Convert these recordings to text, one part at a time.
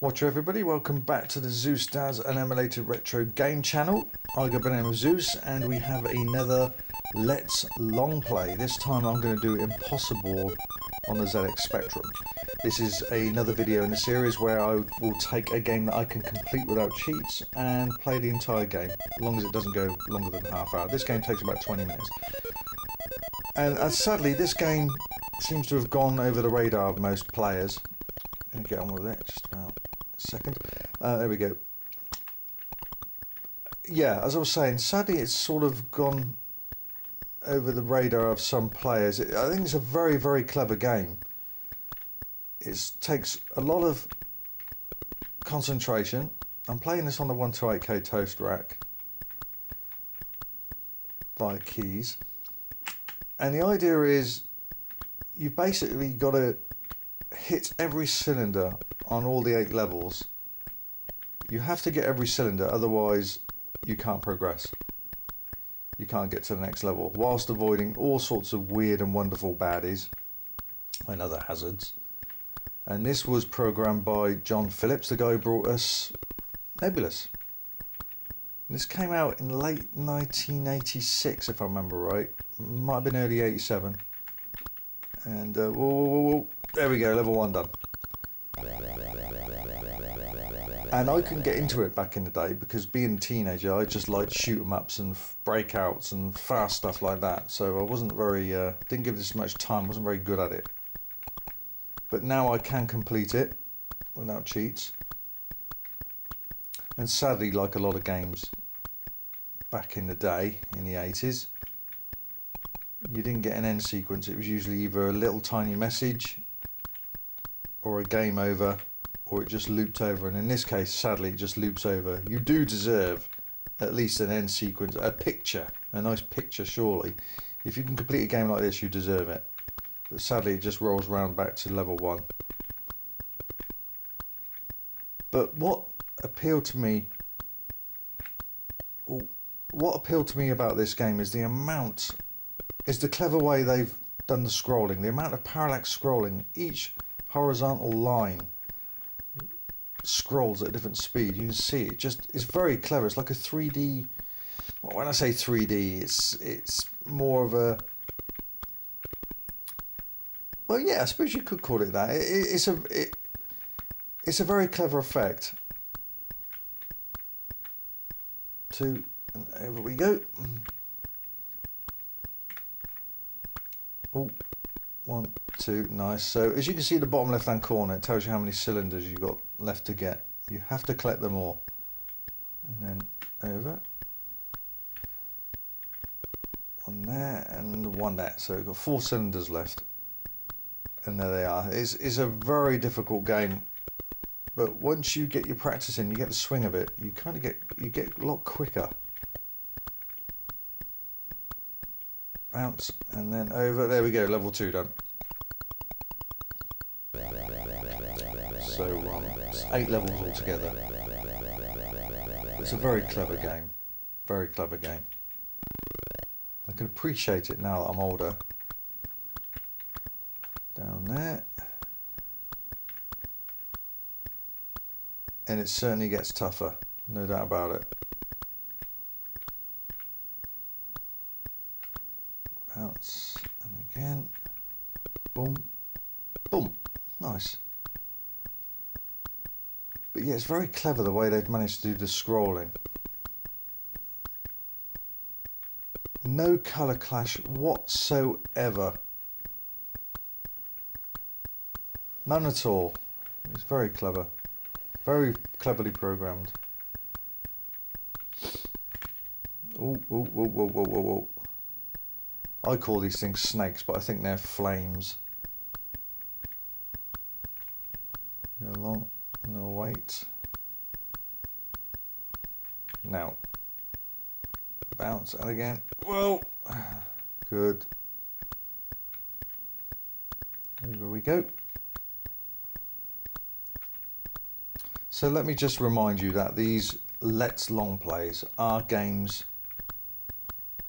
Watcher everybody, welcome back to the Zeusdaz Unemulated Retro Game Channel. I go by the name of Zeus and we have another Let's Long Play. This time I'm going to do Impossaball on the ZX Spectrum. This is another video in the series where I will take a game that I can complete without cheats and play the entire game, as long as it doesn't go longer than half hour. This game takes about 20 minutes. And sadly this game seems to have gone over the radar of most players. I'm going to get on with it just about second. There we go. Yeah, as I was saying, sadly it's sort of gone over the radar of some players. I think it's a very, very clever game. It takes a lot of concentration. I'm playing this on the 128K toast rack via keys. And the idea is you've basically got to hit every cylinder on all the 8 levels. You have to get every cylinder, otherwise you can't progress. You can't get to the next level, whilst avoiding all sorts of weird and wonderful baddies and other hazards. And this was programmed by John Phillips, the guy who brought us Nebulous. And this came out in late 1986, if I remember right. Might have been early 87. And whoa, there we go, level 1 done. And I couldn't get into it back in the day because being a teenager I just liked shoot 'em ups and breakouts and fast stuff like that, so I wasn't very didn't give this much time, wasn't very good at it. But now I can complete it without cheats. And sadly, like a lot of games back in the day in the 80s, you didn't get an end sequence. It was usually either a little tiny message or a game over, or it just looped over, and in this case sadly it just loops over. You do deserve at least an end sequence, a picture, a nice picture surely. If you can complete a game like this you deserve it, but sadly it just rolls round back to level 1. But what appealed to me about this game is the clever way they've done the scrolling, the amount of parallax scrolling. Each horizontal line scrolls at a different speed. You can see it's very clever. It's like a 3D. Well, when I say 3D, it's more of a, well, yeah, I suppose you could call it that. It's a very clever effect. 2 and over we go. Oh, 1, 2, nice. So as you can see the bottom left hand corner, it tells you how many cylinders you've got left to get. You have to collect them all. And then over. 1 there and 1 there. So we've got 4 cylinders left. And there they are. It's a very difficult game. But once you get your practice in, you get the swing of it, you kind of get a lot quicker. Bounce and then over. There we go, level 2 done. So it's 8 levels altogether. It's a very clever game. Very clever game. I can appreciate it now that I'm older. Down there. And it certainly gets tougher, no doubt about it. Bounce, and again, boom, boom, nice. But yeah, it's very clever the way they've managed to do the scrolling. No colour clash whatsoever. None at all. It's very clever. Very cleverly programmed. Oh, whoa, whoa, whoa, whoa, whoa, whoa. I call these things snakes, but I think they're flames. Go along, no wait. Now, bounce, and again. Whoa! Good. Over we go. So let me just remind you that these Let's Long Plays are games.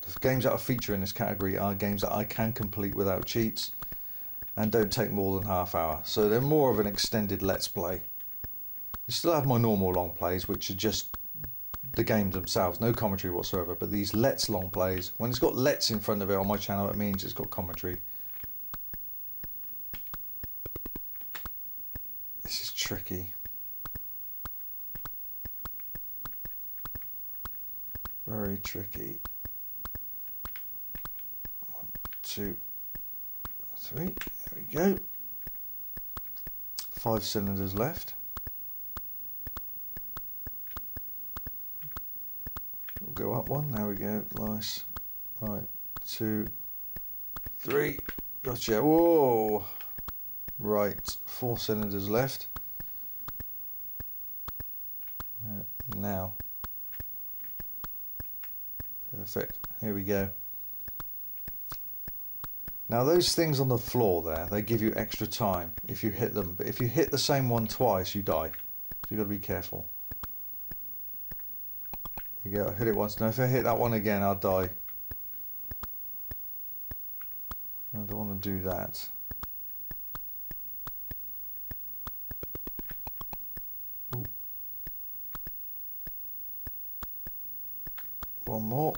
The games that I feature in this category are games that I can complete without cheats and don't take more than half hour. So they're more of an extended Let's Play. You still have my normal long plays, which are just the games themselves, no commentary whatsoever. But these Let's long plays, when it's got Let's in front of it on my channel, it means it's got commentary. This is tricky. Very tricky. 1, 2, 3. There we go. 5 cylinders left. We'll go up one. There we go. Nice. Right. 2, 3. Gotcha. Whoa. Right. 4 cylinders left. Now. Perfect. Here we go. Now those things on the floor there, they give you extra time if you hit them. But if you hit the same one twice, you die. So you've got to be careful. You go, I hit it once. Now if I hit that one again, I'll die. I don't want to do that. Ooh. One more.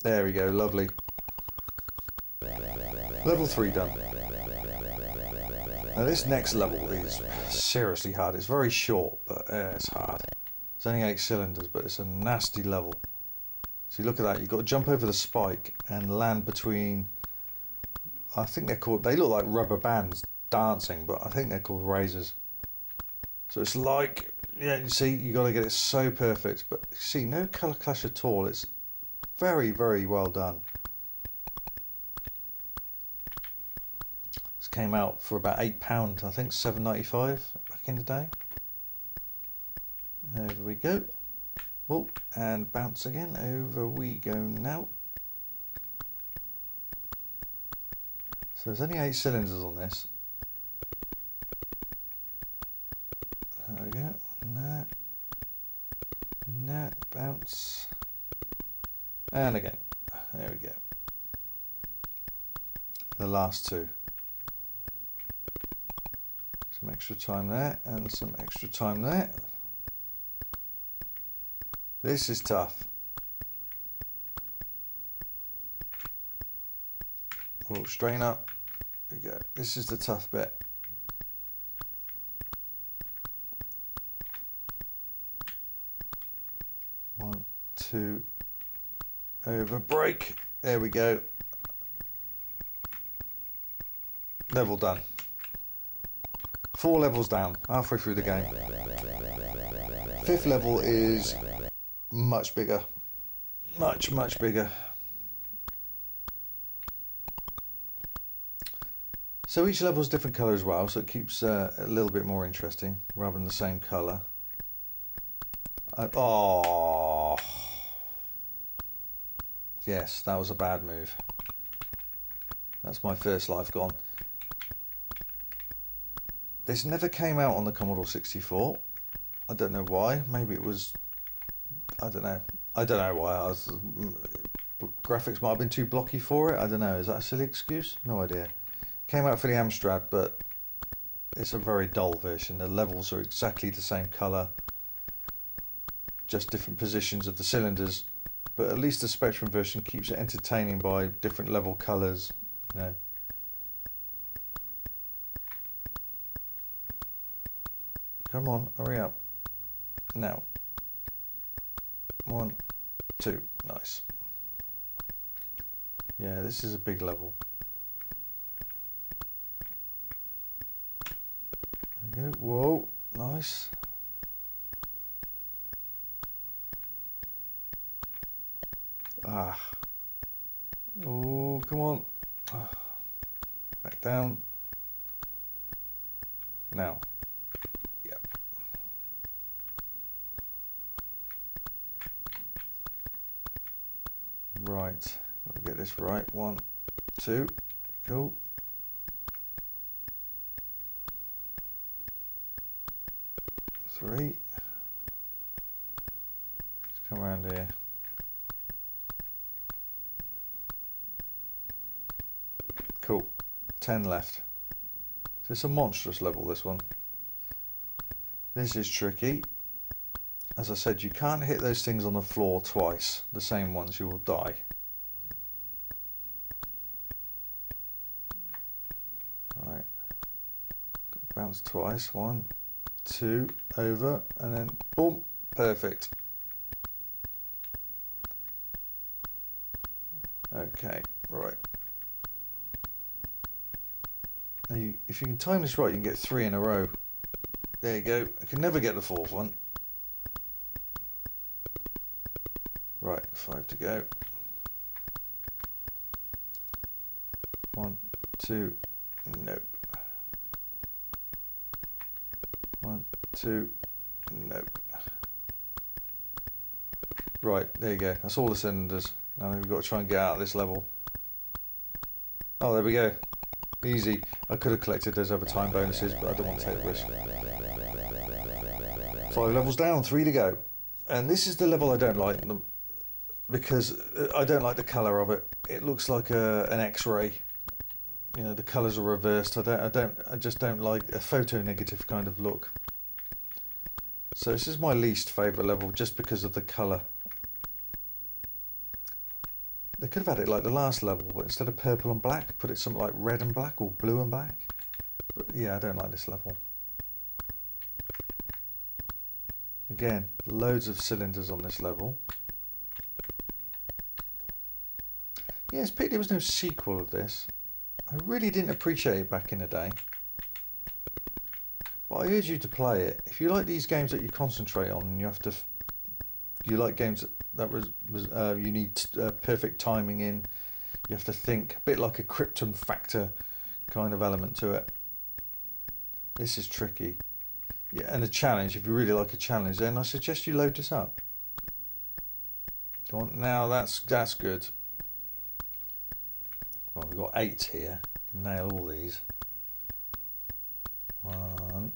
There we go, lovely. Level 3 done. Now this next level is seriously hard. It's very short, but it's hard. It's only 8 cylinders, but it's a nasty level. So you look at that, you've got to jump over the spike and land between, I think they're called, they look like rubber bands dancing, but I think they're called razors. So it's like, yeah, you see, you got to get it so perfect. But you see, no colour clash at all. It's very, very well done. This came out for about £8, I think £7.95 back in the day. Over we go. Oh, and bounce again. Over we go now. So there's only 8 cylinders on this. There we go. That, bounce. And again. There we go. The last 2. Some extra time there and some extra time there. This is tough. Oh, straighten up. There we go. This is the tough bit. One, 2, over, break. There we go. Level done. 4 levels down, halfway through the game. 5th level is much bigger. Much, much bigger. So each level is different colour as well, so it keeps a little bit more interesting rather than the same colour. Oh, yes, that was a bad move. That's my first life gone. This never came out on the Commodore 64. I don't know why. Maybe it was, I don't know. I don't know why. Graphics might have been too blocky for it. I don't know. Is that a silly excuse? No idea. Came out for the Amstrad, but it's a very dull version. The levels are exactly the same colour, just different positions of the cylinders. But at least the Spectrum version keeps it entertaining by different level colours, you know. Come on, hurry up. Now. 1, 2, nice. Yeah, this is a big level. There we go. Whoa, nice. Ah. Oh, come on. Back down. Now. Yep. Right. Let me get this right. 1, 2. Cool. 3. Let's come around here. Cool. 10 left. So it's a monstrous level, this one. This is tricky. As I said, you can't hit those things on the floor twice. The same ones, you will die. Right. Bounce twice. 1, 2, over, and then boom. Perfect. Okay, right. Now if you can time this right, you can get 3 in a row. There you go. I can never get the 4th one. Right, 5 to go. 1, 2, nope. 1, 2, nope. Right, there you go. That's all the cylinders. Now we've got to try and get out of this level. Oh, there we go. Easy. I could have collected those other time bonuses, but I don't want to take the risk. 5 levels down, 3 to go. And this is the level I don't like, because I don't like the colour of it. It looks like an X-ray. You know, the colours are reversed. I just don't like a photo negative kind of look. So this is my least favourite level, just because of the colour. They could have had it like the last level, but instead of purple and black, put it something like red and black or blue and black. But yeah, I don't like this level. Again, loads of cylinders on this level. Yeah, it's a pity there was no sequel of this. I really didn't appreciate it back in the day. But I urge you to play it. If you like these games that you concentrate on, and you like games that you need perfect timing in. You have to think, a bit like a Krypton Factor kind of element to it. This is tricky. Yeah, and a challenge, if you really like a challenge, then I suggest you load this up. Go on, now that's good. Well, we've got 8 here. You can nail all these. 1,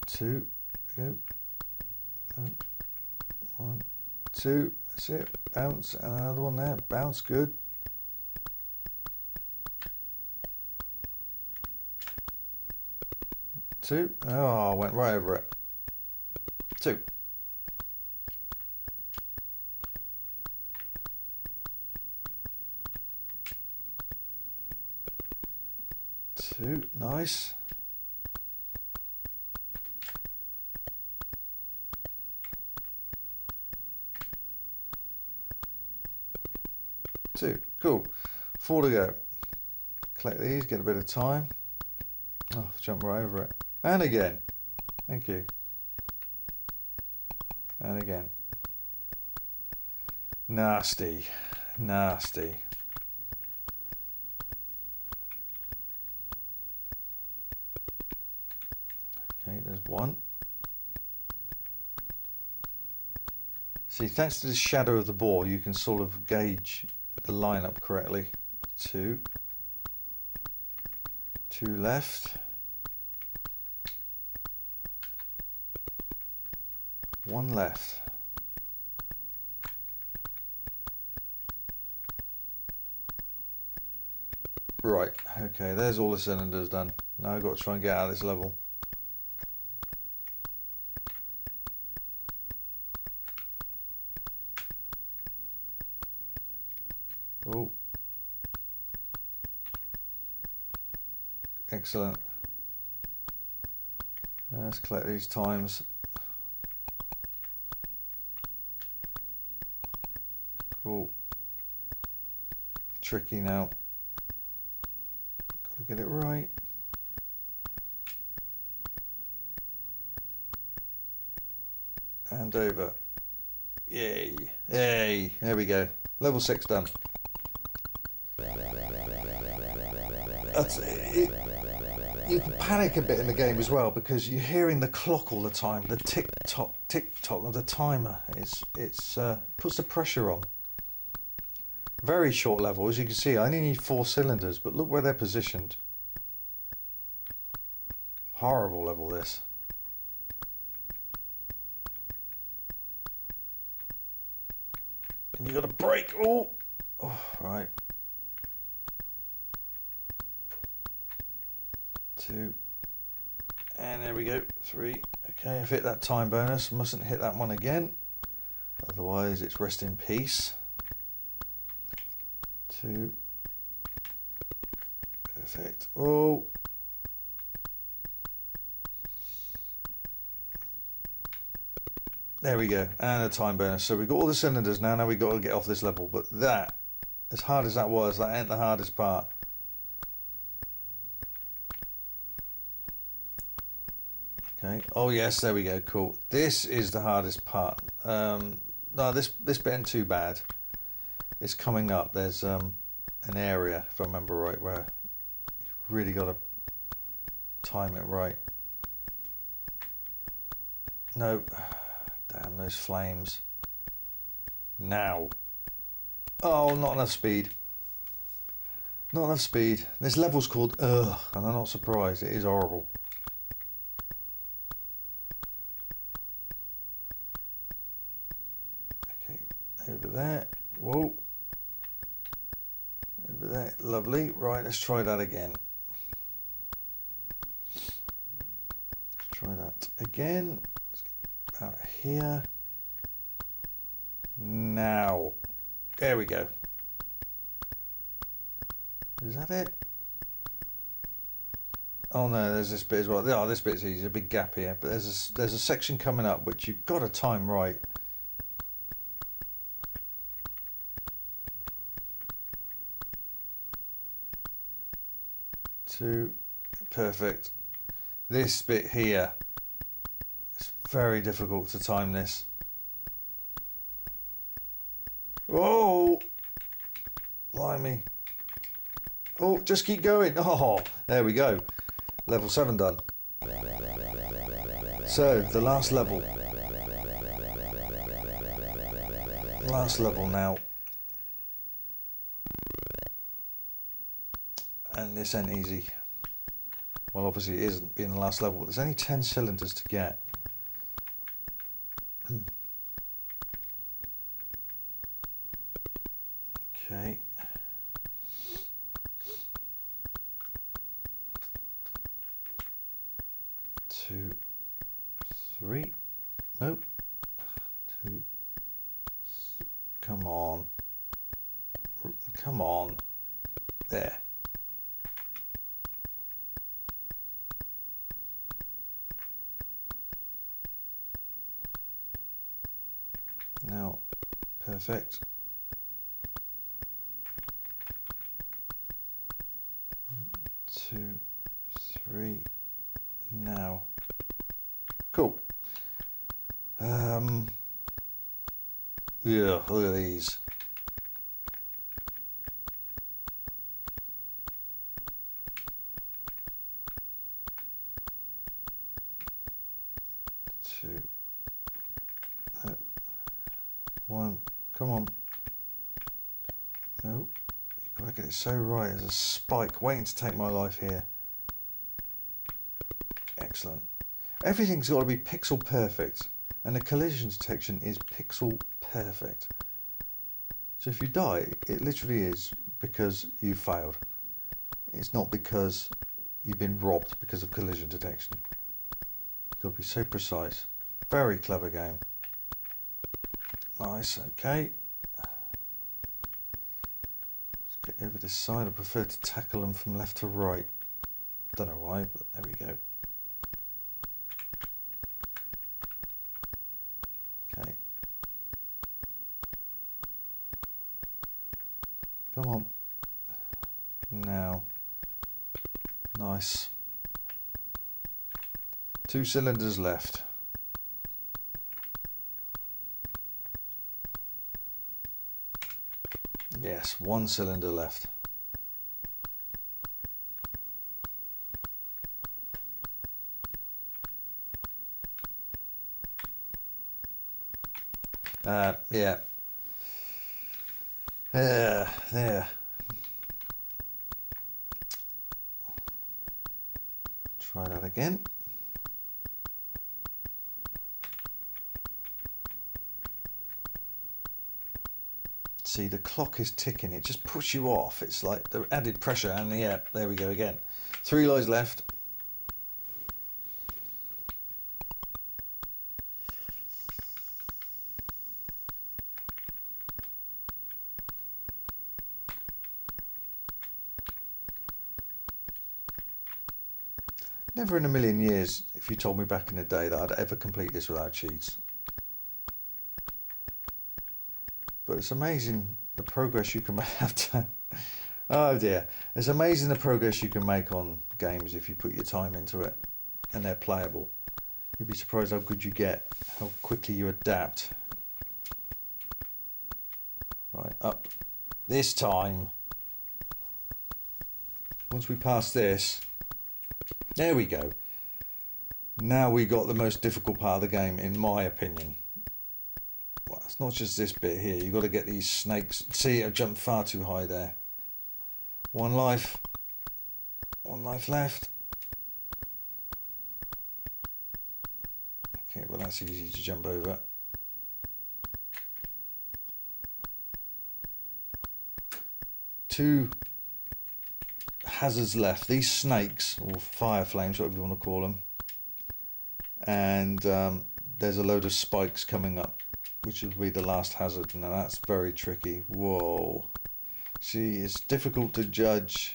2, go. 1, 2, that's it. Bounce, and another one there. Bounce, good. 2. Oh, I went right over it. 2. 2, nice. 2, cool. 4 to go. Collect these, get a bit of time. Oh, jump right over it. And again. Thank you. And again. Nasty. Nasty. Okay, there's 1. See, thanks to the shadow of the ball, you can sort of gauge the lineup correctly. 2. 2 left. 1 left. Right, okay, there's all the cylinders done. Now I've got to try and get out of this level. Oh. Excellent. Let's collect these times. Cool. Tricky now. Gotta get it right. And over. Yay. Yay. There we go. Level 6 done. That's it. You can panic a bit in the game as well because you're hearing the clock all the time. The tick tock of the timer. It's puts the pressure on. Very short level, as you can see. I only need 4 cylinders, but look where they're positioned. Horrible level this. And you got to brake. Oh, right. 2, And there we go, 3. Okay, I've hit that time bonus. Mustn't hit that one again. Otherwise, it's rest in peace. 2. Perfect. Oh. There we go. And a time bonus. So we've got all the cylinders now. Now we've got to get off this level. But that, as hard as that was, that ain't the hardest part. Okay. Oh yes, there we go. Cool. This is the hardest part. No, this bit ain't too bad. It's coming up. There's an area, if I remember right, where you've really got to time it right. No. Damn those flames. Now. Oh, not enough speed. Not enough speed. This level's called Ugh, and I'm not surprised. It is horrible. Okay, over there. Whoa. Over there. Lovely. Right, let's try that again. Let's try that again. Let's get out here. Now. There we go. Is that it? Oh no, there's this bit as well. Oh, this bit's easy. A big gap here, but there's a section coming up which you've got to time right. 2, perfect. This bit here, it's very difficult to time this. Oh, blimey. Oh, just keep going. Oh, there we go. Level 7 done. So, the last level. Last level now. And this ain't easy. Well, obviously it isn't, being the last level. But there's only 10 cylinders to get. Okay. Two, 3. Nope. 2. Come on. Come on. There. Now, perfect. 2, 3. Now. Cool. Yeah, look at these. Two. 1. Come on. No. You've got to get it so right. There's a spike waiting to take my life here. Excellent. Everything's got to be pixel perfect, and the collision detection is pixel perfect. So if you die, it literally is because you failed. It's not because you've been robbed because of collision detection. You've got to be so precise. Very clever game. Nice, okay. Let's get over this side. I prefer to tackle them from left to right. Don't know why, but there we go. Okay. Come on. Now. Nice. 2 cylinders left. Yes, 1 cylinder left. Yeah. There. Try that again. See, the clock is ticking. It just puts you off. It's like the added pressure. And yeah, there we go again. 3 lives left. Never in a million years, if you told me back in the day that I'd ever complete this without cheats. But it's amazing the progress you can make. Oh dear. It's amazing the progress you can make on games if you put your time into it and they're playable. You'd be surprised how good you get, how quickly you adapt. Right, up. This time, once we pass this, there we go. Now we got the most difficult part of the game, in my opinion. Well, it's not just this bit here. You've got to get these snakes. See, I jumped far too high there. One life. One life left. Okay, well that's easy to jump over. Two hazards left. These snakes, or fire flames, whatever you want to call them. And there's a load of spikes coming up, which will be the last hazard. Now that's very tricky. Whoa. See, it's difficult to judge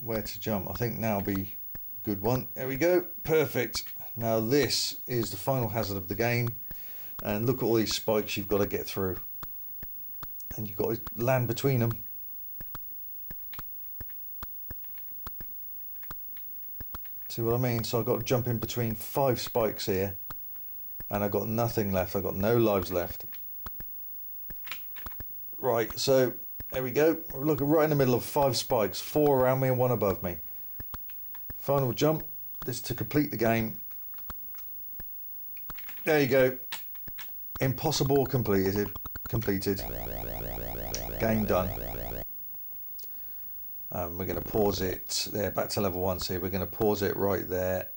where to jump. I think now will be a good one. There we go. Perfect. Now this is the final hazard of the game. And look at all these spikes you've got to get through. And you've got to land between them. See what I mean? So I've got to jump in between 5 spikes here. And I've got nothing left. I've got no lives left. Right, so there we go. We're looking right in the middle of 5 spikes. 4 around me and 1 above me. Final jump. This to complete the game. There you go. Impossaball completed. Game done. We're going to pause it there, back to level 1. See, we're going to pause it right there.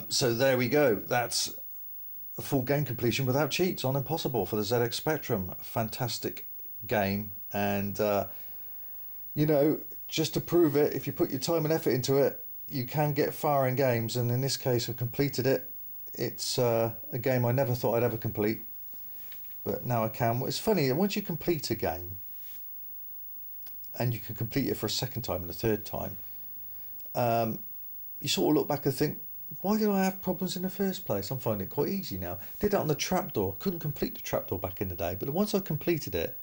So there we go. That's a full game completion without cheats on Impossaball for the ZX Spectrum. Fantastic game, and you know, just to prove it, if you put your time and effort into it, you can get far in games. And in this case, I've completed it. It's a game I never thought I'd ever complete, but now I can. It's funny, once you complete a game, and you can complete it for a second time and a third time, you sort of look back and think, why did I have problems in the first place? I'm finding it quite easy now. Did that on the trapdoor. Couldn't complete the trapdoor back in the day, but once I completed it,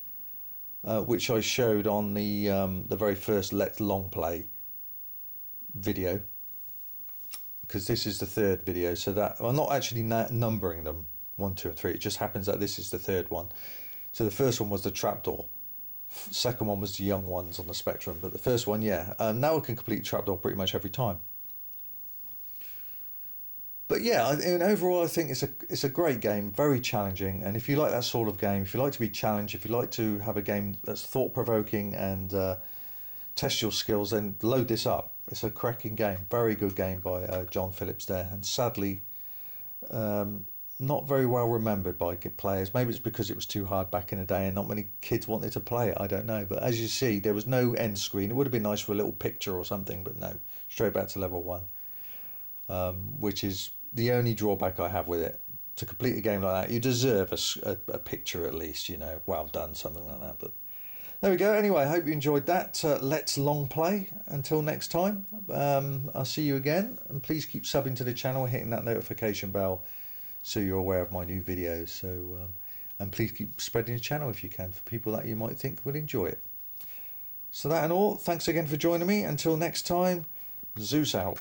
which I showed on the very first Let's Long Play video, because this is the 3rd video, so that I'm not actually numbering them 1, 2, and 3. It just happens that this is the 3rd one. So the first one was the trapdoor. Second one was the young ones on the Spectrum, but the first one, yeah. Now I can complete trapdoor pretty much every time. But yeah, and overall I think it's a great game, very challenging. And if you like that sort of game, if you like to be challenged, if you like to have a game that's thought-provoking and test your skills, then load this up. It's a cracking game, very good game by John Phillips there. And sadly, not very well remembered by players. Maybe it's because it was too hard back in the day and not many kids wanted to play it, I don't know. But as you see, there was no end screen. It would have been nice for a little picture or something, but no, straight back to level 1, which is the only drawback I have with it. To complete a game like that, you deserve a picture at least, you know, well done, something like that. But there we go. Anyway, I hope you enjoyed that. Let's Long Play. Until next time, I'll see you again. And please keep subbing to the channel, hitting that notification bell so you're aware of my new videos. So, and please keep spreading the channel if you can for people that you might think will enjoy it. So that and all, thanks again for joining me. Until next time, Zeus out.